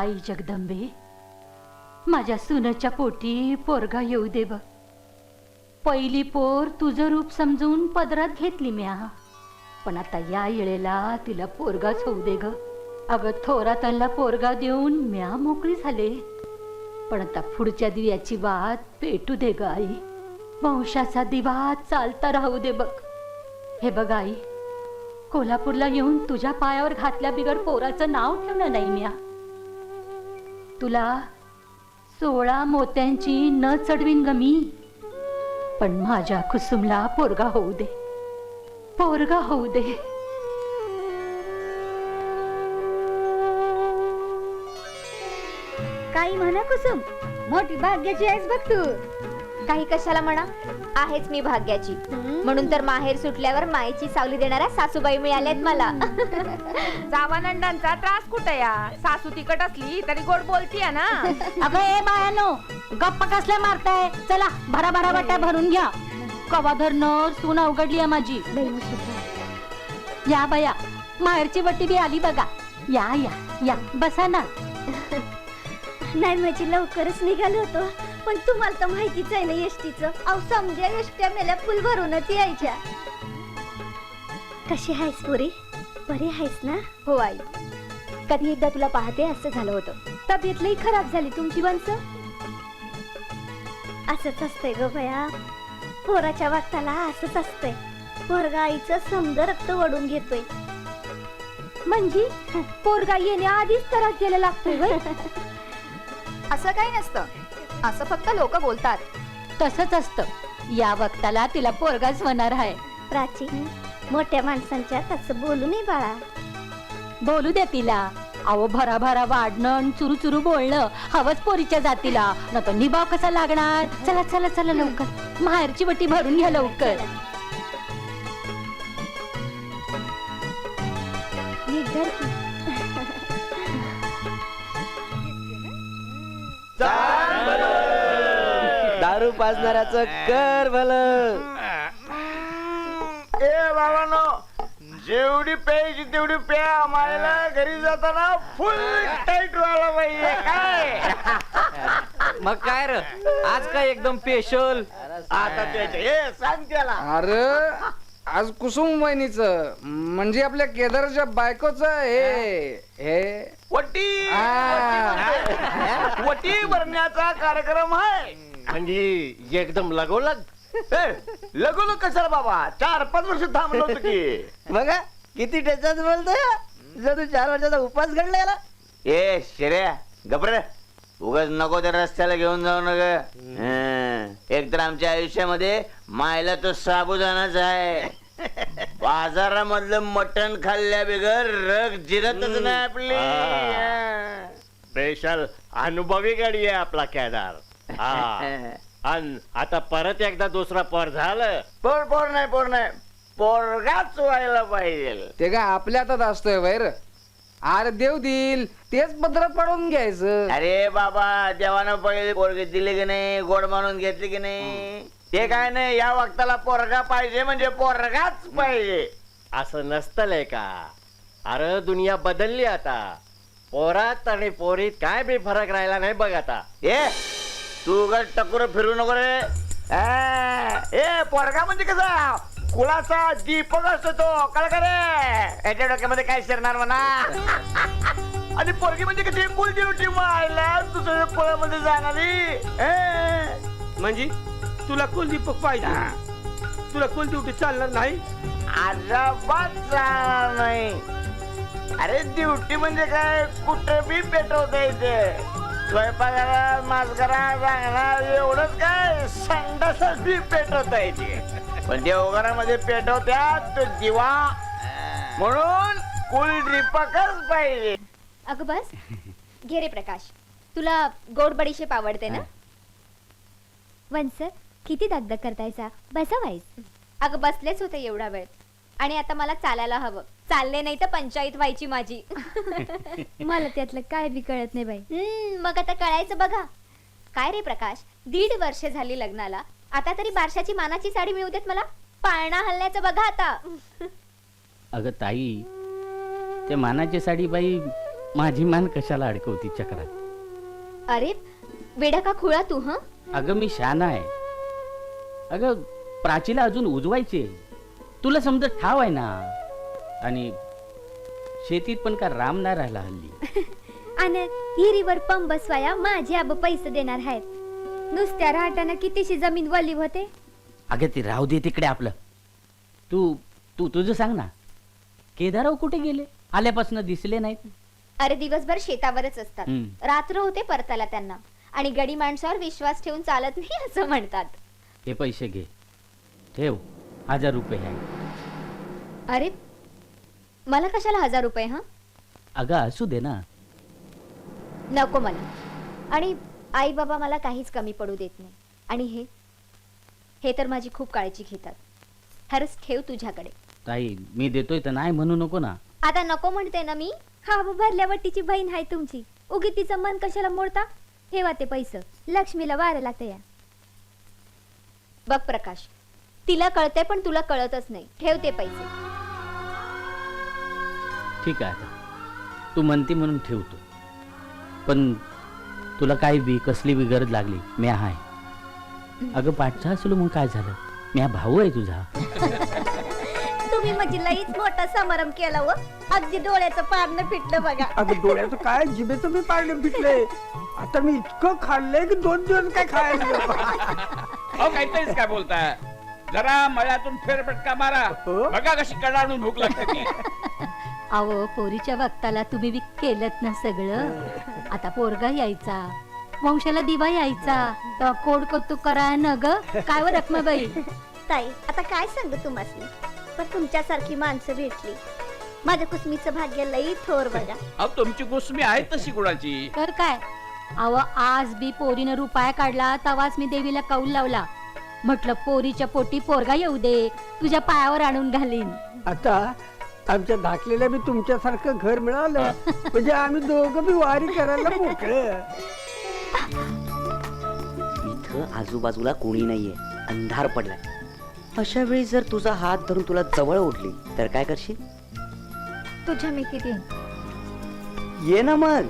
आई जगदंबे, माझ्या सुनेच्या पोटी पोरगा येऊ दे बघ. पहिली पोर तुझं रूप समजून पदरात घेतली म्या, पण आता या येळेला तिला पोरगाच होऊ दे ग. अगं थोरातांना पोरगा देऊन म्या मोकळी झाले, पण आता पुढच्या दिव्याची वाट पेटू दे ग आई. वंशाचा दिवा चालता राहू दे बघ. हे बघ आई, कोल्हापूरला येऊन तुझ्या पायावर घातल्या बिगर पोराचं नाव ठेवलं नाही म्या. तुला 16 मोत्यांची न चढवीन ग मी, पण माझ्या कुसुमला पोरगा होऊ दे, पोरगा होऊ दे. काही म्हणा कुसुम, मोठी भाग्याची आहेस बघ तू. काही कशाला म्हणा, आहेच मी भाग्याची. म्हणून तर माहेर सुटल्यावर मायेची सावली देणाऱ्या सासूबाई मिळाल्यात मला. जावानंदांचा त्रास कुठे या? सासू तिकट असली तरी गोड बोलतीय ना. अगं ए बायानो, गप्पा कसल्या मारताय? चला भरा भरा वाट्या भरून घ्या. कवा धरणं सून अवघडली आहे माझी. या बाया, माहेरची वटी बी आली बघा. या या या, बसा ना. नाही म्हणजे लवकरच निघालो होतो, पण तुम्हाला तर माहितीच आहे ना एसटीचं. अहो समजा एसट्या मेल्या फुल भरूनच यायच्या. कशी आहेस पुरी? बरी आहेस ना? हो आई, कधी एकदा तुला पाहते असं झालं होतं. तब्येत लई खराब झाली तुमची वंस. असंच असतंय ग बया, पोराच्या वागताला असंच असतंय. पोरगा आईचं समजा रक्त वडून घेतोय. म्हणजे पोरगा येण्याआधीच त्रास द्यायला लागतोय व्हय? असं काही नसतं, असं फक्त लोक बोलतात. तसंच असतं. या वक्ताला तिला पोरगाच होणार आहे. प्राची, मोठ्या माणसांच्या तसं बोलू नये बाळा. बोलू द्या तिला. अहो भरा भरा वाढणं, चुरू चुरू बोलणं हवंच पोरीच्या जातीला. न तर निभाव कसा लागणार? चला चला चला लवकर, माहेरची वटी भरून घ्या लवकर. निघर की. दारू पाजणाऱ्याचं कर भलं. ए बाबांनो, जेवढी प्यायची तेवढी प्या. आम्हाला घरी जाताना फुल टाईट व्हायला पाहिजे. काय मग काय र, आज काय एकदम स्पेशल? आता त्याचे हे सांग त्याला. अरे आज कुसुम वहिनीच म्हणजे आपल्या केदारच्या बायकोच हे हे वटी वटी भरण्याचा कार्यक्रम आहे. म्हणजे एकदम लगोलग. लगोलग कशाला बाबा, 4-5 वर्ष थांबलो होतो की. बघा किती टेचाच बोलतोय. जर तू 4 वर्षाचा उपास घडला याला. ए शेऱ्या गप्रे, उगाच नको त्या रस्त्याला घेऊन जाऊ नका. एक तर आमच्या आयुष्यामध्ये मायला तो साबुदानाच आहे. बाजारामधलं मटण खाल्ल्या बिगर रग जिरतच नाही आपली. स्पेशल अनुभवी गाडी आहे आपला केदार. आणि आता परत एकदा दुसरा पर झालं. पोर नाही पोरगाच व्हायला पाहिजे. ते काय आपल्या हातात असतोय वैर. अरे देव देईल तेच पत्रात पाडून घ्यायचं. अरे बाबा, देवानं पहिले पोरगे दिले की नाही, गोड मानून घेतले की नाही. ते काय नाही, या वक्ताला पोरगा पाहिजे म्हणजे पोरगाच पाहिजे. असं नसतंय का? अरे दुनिया बदलली आता. पोरात आणि पोरीत काय बी फरक राहिला नाही बघ आता. ए तू उगाच टकुर फिरू नको रे. ए पोरगा म्हणजे कसा कुळाचा दीपक असतो तो, कळ का रे? याच्या डोक्यामध्ये काय शिरणार म्हणा. आणि पोरगी म्हणजे कशी कुलदेवटी मायला दुसऱ्या कुळामध्ये जाणारी. म्हणजे तुला कुलदीपक पाहिजे? तुला कुलड्युटी चालणार नाही? अजिबात चालणार नाही. अरे ड्युटी म्हणजे काय, कुठं बी पेटवता येते. स्वयंपाकाला मास्करा सांगणार एवढंच काय, संडासात बी पेटवता येते. पण देवघरामध्ये पेटवत्यात तो दिवा, म्हणून कुलदीपकच पाहिजे. अगं बस घे रे प्रकाश, तुला गोड बडीशेप आवडते ना? वंस किती दगदग करतायचा, बसा व्हायच. अगं बसलेच होते एवढा वेळ, आणि आता मला चालायला हवं. चालले नाही तर पंचायत व्हायची माझी. मला त्यातलं काय बी कळत नाही बाई. मग आता कळायचं बघा. काय रे प्रकाश, 1.5 वर्ष झाली लग्नाला, आता तरी बारशाची मानाची साडी मिळू देत मला. पाळणा हलण्याचं बघा आता. अगं ताई, ते मानाची साडी बाई माझी मान कशाला अडकवती चक्रात? अरे वेडा का खुळा तू हं? अगं मी शहाणा आहे. अगं प्राचीला अजून उजवायचे. तुला समजत ठाव आहे ना. आणि शेतीत पण का राम नाही राहिला हल्ली. आणि हिरीवर पंप बसवाया माझे आबा पैसे देणार आहेत. नुसत्या राहताना कितीशी जमीन वली होते. अगं ते राहू दे तिकडे आपलं. तू तू तुझं सांग ना. केदारराव कुठे गेले? आल्यापासून दिसले नाहीत. अरे दिवसभर शेतावरच असतात. हम्म. रात्र होते परताला त्यांना. आणि गडी माणसावर विश्वास ठेवून चालत नाही असं म्हणतात. हे पैसे घे. ठेव. 1000 रुपये आहे. अरे मला कशाला 1000 रुपये हं? अगं असू दे ना. नको मला. आणि आई बाबा मला काहीच कमी पडू देत नाही. आणि हे तर माझी खूप काळजी घेतात. खरंच ठेव तुझ्याकडे. ताई मी देतोय तर नाही म्हणू नको ना. आता नको म्हणते ना मी. हा भरल्या वट्टीची बहीण आहे तुमची. उगी तिचं मन कशाला मोडता. ठेवा ते पैसे. लक्ष्मीला वारं लागतं या. बघ प्रकाश, तिला कळते पण तुला कळतच नाही. ठेव ते पैसे. ठीक आहे आता. तू म्हणती म्हणून ठेवतो. पण तुला काही बी कसली बी गरज लागली मी आहे. अगं पाठचा असलो मग काय झालं. मी भाऊ आहे तुझा. तुम्ही म्हणजे लईच मोठा समारंभ केला व. अगदी डोळ्याचं पारणं फिटलं बघा. अगं डोळ्याचं काय जिभेचं मी पाडलं फिटले. आता मी इतकं खाल्लंय की 2 दिवस काय खायला नको. अहो काहीतरीच काय बोलताय. जरा मळ्यातून फेरफटका मारा. बघा कशी कडाडून भूक लागते ती. अहो पोरीच्या वक्ताला तुम्ही बी केलत ना सगळं. आता पोरगा यायचा, वंशाला दिवा यायचा, तर कोड कौतुक करा न ग. काय व रखमाबाई. ताई आता काय सांगू तुम्हाला. पण तुमच्यासारखी माणसं भेटली. माझ्या कुसमीचं भाग्य लई थोर बघा. अहो तुमची कुसमी आहे तशी कुणाची. तर काय. अहो आज बी पोरीनं रुपया काढला तवाच मी देवीला कौल लावला. म्हटलं पोरीच्या पोटी पोरगा येऊ दे, तुझ्या पायावर आणून घालीन. आता आमच्या धाकलेल्या बी तुमच्यासारखं घर मिळालं म्हणजे आम्ही दोघं बी वारी करायला मोकळं. इथं आजूबाजूला कोणी नाहीये. अंधार पडलाय. अशा वेळी जर तुझा हात धरून तुला जवळ ओढली तर काय करशील? तुझ्या मिठीत येईन. ये ना मग.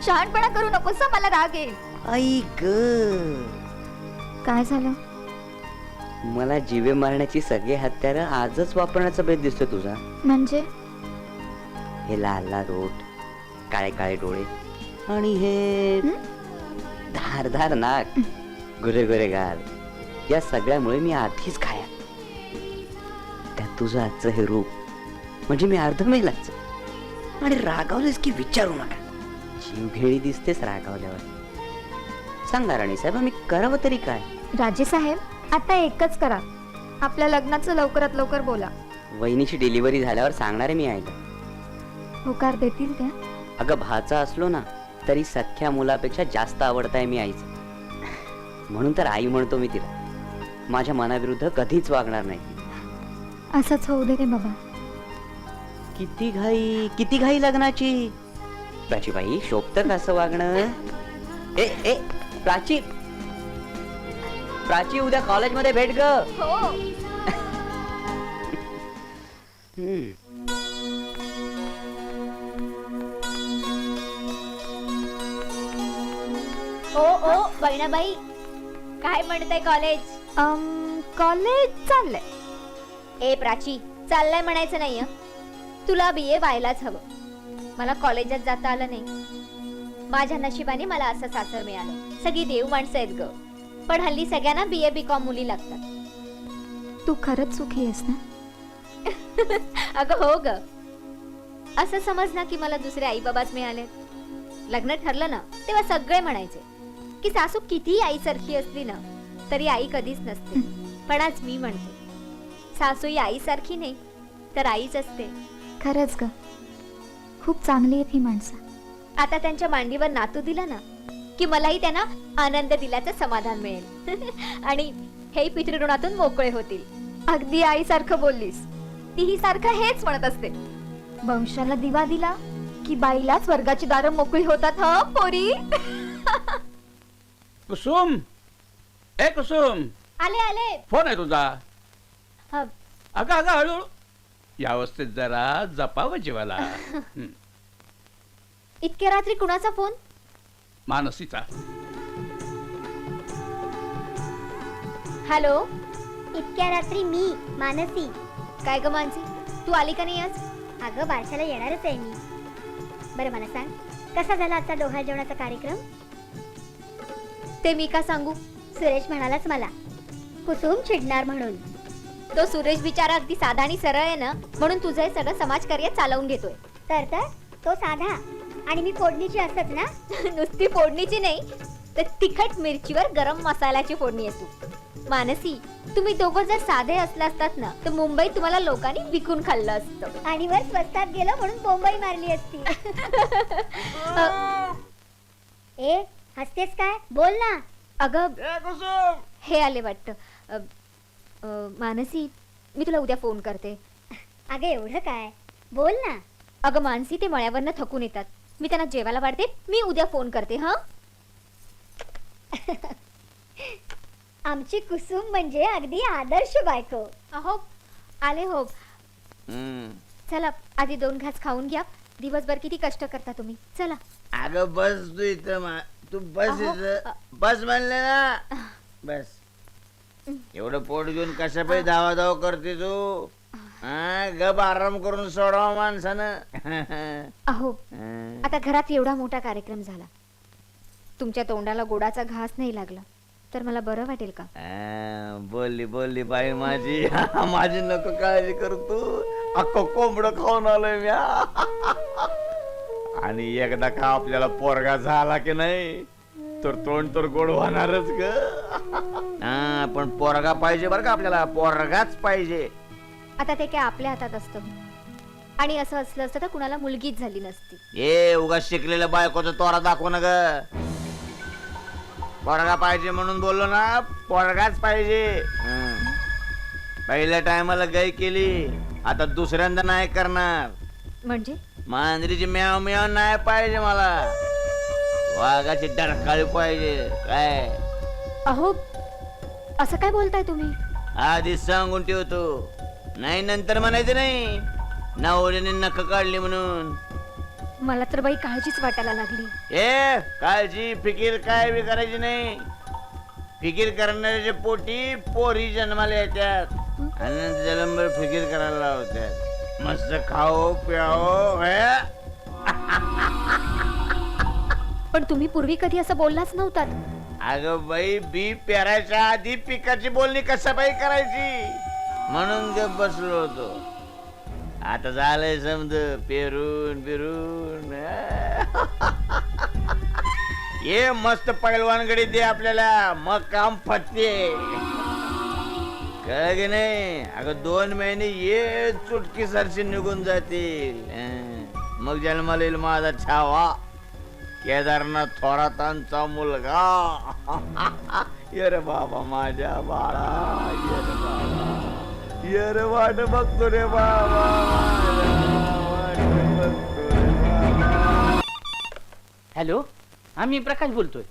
शहाणपणा करू नकोस हं, मला राग येईल. आई ग. काय झालं? मला जीवे मारण्याची सगळी हत्यारं आजच वापरण्याचा बेत दिसतोय तुझा. म्हणजे हे लाल लाल ओठ, काळे काळे डोळे आणि हे धारधार नाक, गुरे गुरे गाल, या सगळ्यामुळे मी आधीच खाया. त्यात तुझं आजचं हे रूप म्हणजे मी अर्ध मेलाच. आणि रागावलेस की विचारू नका. जीवघेणी दिसतेस रागावल्यावर. सांगा राणी साहेब मी करावं तरी काय? राजे साहेब आता एकच करा. आपल्या लग्नाचं लवकरात लवकर बोला. वहिनीची डिलिव्हरी झाल्यावर सांगणारे मी आहे का? होकार देतील त्या? अगं भाचा असलो ना तरी सख्या मुलापेक्षा जास्त आवडताय मी आईच. म्हणून तर आई म्हणतो मी तिला. माझ्या मनाविरुद्ध कधीच वागणार नाही. असंच होऊ दे रे बाबा. किती घाई लग्नाची. प्राचीबाई शोभतं कसं वागणं. ए ए प्राची प्राची उद्या कॉलेजमध्ये भेट ग. ओ बहिणाबाई काय म्हणताय कॉलेज? कॉलेज चाललंय. ए प्राची चाललंय म्हणायचं नाही. तुला BA व्हायलाच हवं. मला कॉलेजात जाता आलं नाही. माझ्या नशिबाने मला असं सासर मिळालं. सगळी देव माणसं आहेत ग. पण हल्ली सगळ्यांना BA BCom मुली लागतात. तू खरंच सुखी आहेस ना? अगं हो ग. असं समज ना की मला दुसरे आई बाबाच मिळाले. लग्न ठरलं ना तेव्हा सगळे म्हणायचे की सासू किती आईसारखी असली ना तरी आई कधीच नसते. पण आज मी म्हणते सासू ही आईसारखी नाही तर आईच असते. खरंच ग. खूप चांगली आहेत ही माणसं. आता त्यांच्या मांडीवर नातू दिला ना की मलाही त्यांना आनंद दिल्याचं समाधान मिळेल. आणि हे पितृऋणातून मोकळे होतील. अगदी आईसारखं बोललीस. तीही सारखं हेच म्हणत असते. वंशाला दिवा दिला की बाईला स्वर्गाची दारं मोकळी होतात. ह पोरी. कुसुम ए कुसुम आले आले. फोन आहे तुझा. हा. अगं अगं हळूहळू. या अवस्थेत जरा जपावं जीवाला. इतक्या रात्री कुणाचा फोन? मानसीचा. हॅलो. इतक्या रात्री मी मानसी. काय ग मानसी, तू आली का नाही आज? अगं बारशाला येणारच आहे मी. बरं मला सांग, कसा झाला आजचा डोहाळ जेवणाचा कार्यक्रम? ते मी का सांगू? सुरेश म्हणालाच मला कुसुम चिडणार म्हणून. तो सुरेश बिचारा अगदी साधा आणि सरळ आहे ना, म्हणून तुझं हे सगळं समाजकार्य चालवून घेतोय. तर तो साधा आणि मी फोडणीची असत ना. नुसती फोडणीची नाही, तर तिखट मिरचीवर गरम मसाल्याची फोडणी असतो. मानसी, तुम्ही दोघं जर साधे असले असतात ना, तर मुंबईत तुम्हाला लोकांनी विकून खाल्लं असतं. आणि वर स्वस्तात गेलं म्हणून बोंबाई मारली असती. ए हसतेस काय? बोल ना. अगं ए कुसुम, हे आले वाटतं. मानसी, मी तुला उद्या फोन करते. अगं एवढं काय? बोल ना. अगं मानसी, ते मळ्यावरनं थकून येतात, मी त्यांना जेवायला वाढते. मी उद्या फोन करते. हा. आमची कुसुम म्हणजे अगदी आदर्श बायको. अहो आले हो. हम्म. चला आधी 2 घास खाऊन घ्या. दिवसभर किती कष्ट करता तुम्ही. चला. अगं बस तू इथं तू बस अहो, इथं बस म्हणले ना. बस. एवढं पोट घेऊन कशा पाहिजे धावा धाव करते तू? हा, गप आराम करून सोडावा माणसानं. अहो आता घरात एवढा मोठा कार्यक्रम झाला, तुमच्या तोंडाला गोडाचा घास नाही लागला तर मला बरं वाटेल का? बोलली बोलली बाई माझी. माझी नको काळजी करतो. अख्खं कोंबडं खाऊन आलोय मी. आणि एकदा का आपल्याला पोरगा झाला की नाही तर तोंड तर गोड होणारच ग. पण पोरगा पाहिजे बरं का आपल्याला. पोरगाच पाहिजे. आता ते काय आपल्या हातात असतं, आणि असं असलं असतं तर कुणाला मुलगीच झाली नसती. ए उगा शिकलेल्या बायकोचा तोरा दाखव ना ग. पोरगा पाहिजे म्हणून बोललो ना. पोरगाच पाहिजे. पहिल्या टायमाला गाय केली, आता दुसऱ्यांदा नाही करणार. म्हणजे मांजरीची म्याव म्याव नाही पाहिजे मला. वाघाची डरकाळी पाहिजे. काय अहो असं काय बोलताय तुम्ही? आधीच सांगून ठेवतो, नाही नंतर म्हणायचं नाही नवऱ्याने नख काढली म्हणून. मला तर बाई काळजीच वाटायला लागली. ए काळजी फिकीर काय बी करायची नाही. फिकीर करणाऱ्याच्या पोटी पोरी जन्माला येतात आणि जलंबर फिकीर करायला लावतात. मस्त खाओ प्याओ. पण तुम्ही पूर्वी कधी असं बोललाच नव्हतात. अगं बाई, बी पेरायच्या आधी पिकाची बोलणी कशा बाई करायची म्हणून गप बसलो होतो. आता झालंय समज पेरून बिरून. ये मस्त पैलवानगडी दे आपल्याला, मग काम फत्ते. कळ की नाही? अगं 2 महिने ये चुटकी सरशी निघून जातील. मग जन्माला येईल माझा छावा, केदारनाथ थोरातांचा मुलगा. ये रे बाबा माझ्या बाळा, ये रे बाबा, ये रे वाट बघतो रे बाबा, वाट बघतो रे बाबा. हॅलो, हा मी प्रकाश बोलतोय.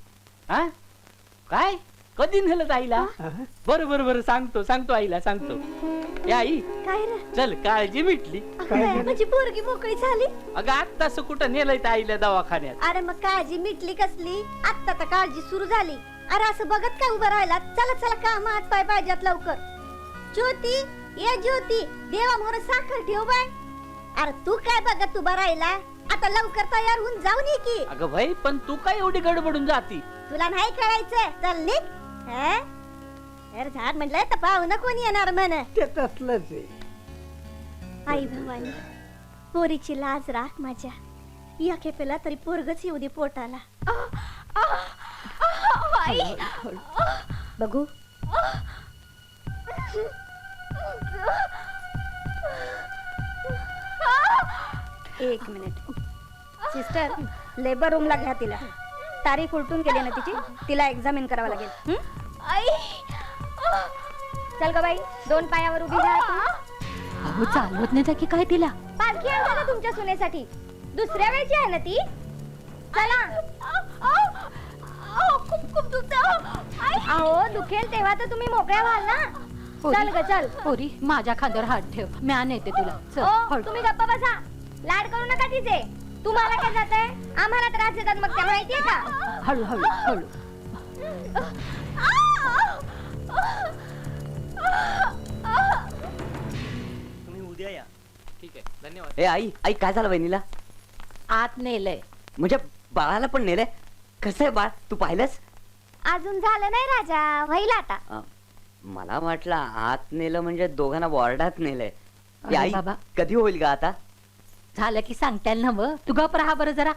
हा काय कधी नेलं आईला? बरं बरं बरं सांगतो आईला सांगतो. या आई काय रे? चल, काळजी मिटली. माझी पोरगी मोकळी झाली. अगं आत्तास कुठं नेलंय त्या आईला दवाखान्यात? अरे मग काळजी मिटली कसली? आत्ता तर काळजी सुरू झाली. अरे असं बघत काय उभं राहिला? चला चला, काम हात पाय पाहिजेत लवकर. ज्योती, ये ज्योती, देवा मोर साखर ठेव बाय. अरे तू काय बघत उभा राहिला? आता लवकर तयार होऊन जाऊन ये की. अगं भाई, पण तू काय एवढी गडबडून जाती? तुला नाही कळायचं? चल निघ. अरे झाड म्हटलंय तर पाहुणं कोणी येणार म्हण. ते तसलंच आहे. आई भवानी, पोरीची लाज राख माझ्या. या खेपेला तरी पोरगच येऊ दे पोटाला. बघू. एक मिनिट सिस्टर, लेबर रूमला घ्या तिला. तारीख उलटून गेली ना तिची, तिला एक्झामिन करावं लागेल. चल ग बाई, 2 पायावर उभी राहा. अहो चालवत नाही की काय तिला? पालखी आणा ना तुमच्या सुनेसाठी. दुसऱ्या वेळची आहे ना ती. चला. अहो दुखेल तेव्हा तर तुम्ही मोकळ्या व्हाल ना. चल ग चल. पोरी, माझ्या खांद्यावर हात ठेव, म्या नेते तुला. चल, ओ, हळू. तुम्ही गप्पा बसा. लाड करू नका तिचे. तुम्हाला काय जात आहे? आम्हाला त्रास देतात मग त्या माहितीये का? हळू हळू हळू. तुम्ही उद्या या. ठीक आहे धन्यवाद. ए आई आई काय झालं वहिनीला? आत नेलंय. म्हणजे बाळाला पण नेलंय? कसं आहे बाळ, तू पाहिलंस? अजून झालं नाही राजा, होईल आता. मला वाटलं आत नेलं म्हणजे दोघांना वॉर्डात नेलंय. ए, अरे आई बाबा. कधी होईल का आता? झालं की सांगताल ना व. तू गप राहा बरं जरा.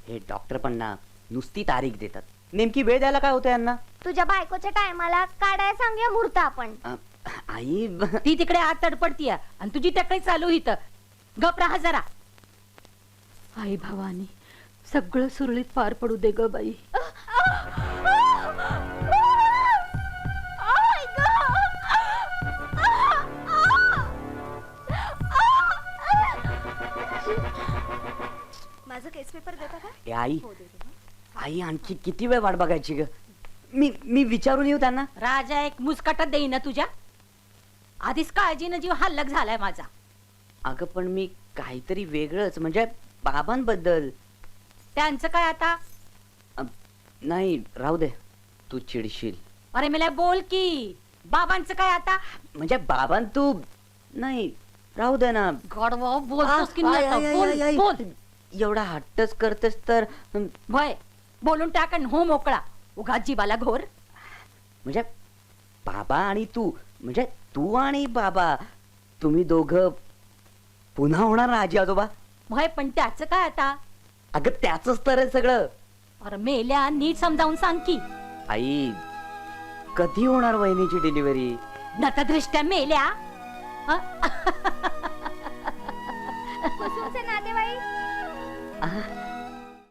हे डॉक्टर पण ना नुसती तारीख देतात. नेमकी वेळ द्यायला काय होतं यांना? तुझ्या बायकोच्या टायमाला काढायला सांगूया मुहूर्त आपण. आई ती तिकडे आत तडपडतीय आणि तुझी टकळी चालू इथं. गप राहा जरा. आई भवानी, सगळं सुरळीत पार पडू दे ग बाई. माझं केस पेपर देता का? ए आई आई आणखी किती वेळ वाट बघायची ग? मी विचारून येऊ त्यांना. राजा एक मुस्कटात देईन ना तुझ्या. आधीच काळजीनं जीव हल्लक झालाय माझा. अगं पण मी काहीतरी वेगळंच, म्हणजे बाबांबद्दल. त्यांचं काय आता? नाही राहू दे, तू चिडशील. अरे मला बोल की, बाबांचं काय आता? म्हणजे बाबां तू नाही राहू दे ना. गडवा बोलतोस की आय, नाही आय, आता? आय, बोल, आय, आय. बोल. एवढा हट्टच करतेस तर भय बोलून टाक आणि हो मोकळा. उगाच जीवाला घोर. म्हणजे बाबा आणि तू, म्हणजे तू आणि बाबा, तुम्ही दोघं पुन्हा होणार ना आजी आजोबा? भय पण त्याचं काय आता? अगं त्याच तर आहे सगळं. अरे मेल्या, नीट समजावून सांग की. आई कधी होणार वहिनीची डिलिव्हरी? नतदृष्ट्या मेल्या. हं? कुसुमचे नातेवाईक आ,